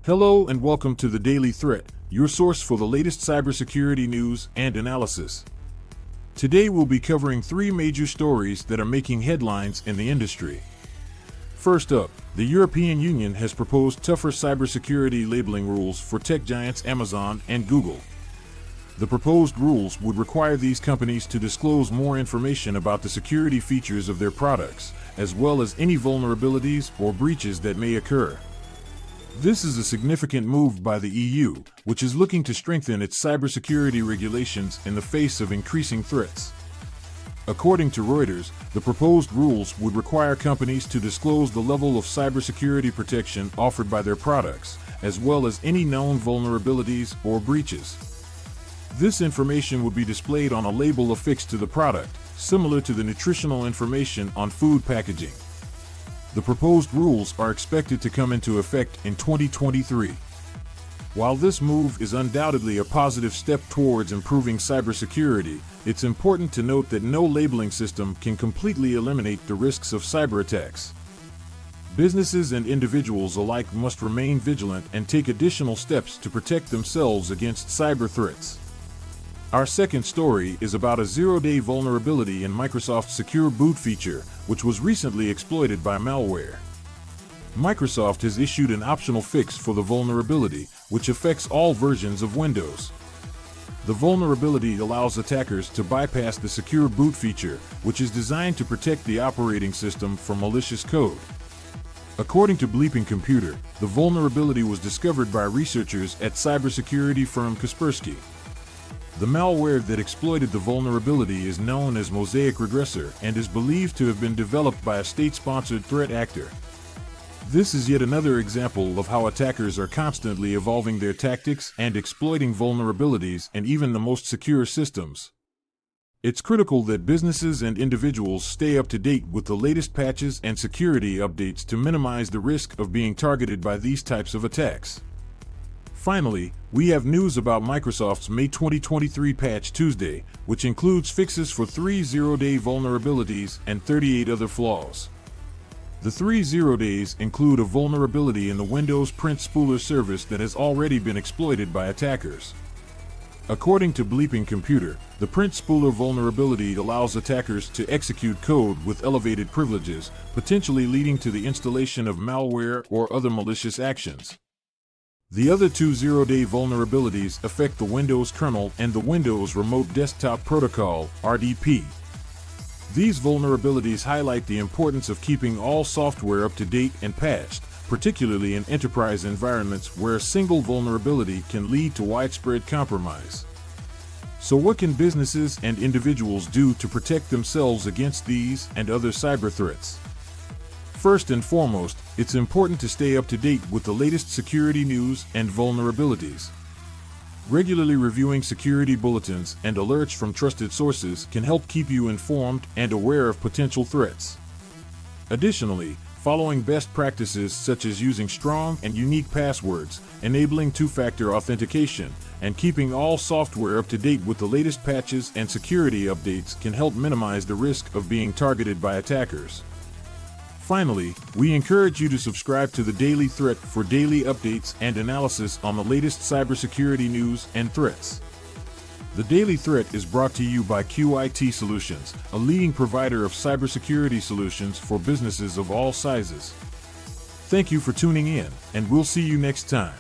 Hello and welcome to the Daily Threat, your source for the latest cybersecurity news and analysis. Today we'll be covering three major stories that are making headlines in the industry. First up, the European Union has proposed tougher cybersecurity labeling rules for tech giants Amazon and Google. The proposed rules would require these companies to disclose more information about the security features of their products, as well as any vulnerabilities or breaches that may occur. This is a significant move by the EU, which is looking to strengthen its cybersecurity regulations in the face of increasing threats. According to Reuters, the proposed rules would require companies to disclose the level of cybersecurity protection offered by their products, as well as any known vulnerabilities or breaches. This information would be displayed on a label affixed to the product, similar to the nutritional information on food packaging. The proposed rules are expected to come into effect in 2023. While this move is undoubtedly a positive step towards improving cybersecurity, it's important to note that no labeling system can completely eliminate the risks of cyber attacks. Businesses and individuals alike must remain vigilant and take additional steps to protect themselves against cyber threats. Our second story is about a zero-day vulnerability in Microsoft's Secure Boot feature, which was recently exploited by malware. Microsoft has issued an optional fix for the vulnerability, which affects all versions of Windows. The vulnerability allows attackers to bypass the Secure Boot feature, which is designed to protect the operating system from malicious code. According to Bleeping Computer, the vulnerability was discovered by researchers at cybersecurity firm Kaspersky. The malware that exploited the vulnerability is known as Mosaic Regressor and is believed to have been developed by a state-sponsored threat actor. This is yet another example of how attackers are constantly evolving their tactics and exploiting vulnerabilities in even the most secure systems. It's critical that businesses and individuals stay up to date with the latest patches and security updates to minimize the risk of being targeted by these types of attacks. Finally, we have news about Microsoft's May 2023 Patch Tuesday, which includes fixes for 3 zero-day vulnerabilities and 38 other flaws. The 3 zero-days include a vulnerability in the Windows Print Spooler service that has already been exploited by attackers. According to Bleeping Computer, the Print Spooler vulnerability allows attackers to execute code with elevated privileges, potentially leading to the installation of malware or other malicious actions. The other two zero-day vulnerabilities affect the Windows kernel and the Windows Remote Desktop Protocol (RDP). These vulnerabilities highlight the importance of keeping all software up to date and patched, particularly in enterprise environments where a single vulnerability can lead to widespread compromise. So what can businesses and individuals do to protect themselves against these and other cyber threats? First and foremost, it's important to stay up to date with the latest security news and vulnerabilities. Regularly reviewing security bulletins and alerts from trusted sources can help keep you informed and aware of potential threats. Additionally, following best practices such as using strong and unique passwords, enabling two-factor authentication, and keeping all software up to date with the latest patches and security updates can help minimize the risk of being targeted by attackers. Finally, we encourage you to subscribe to the Daily Threat for daily updates and analysis on the latest cybersecurity news and threats. The Daily Threat is brought to you by QIT Solutions, a leading provider of cybersecurity solutions for businesses of all sizes. Thank you for tuning in, and we'll see you next time.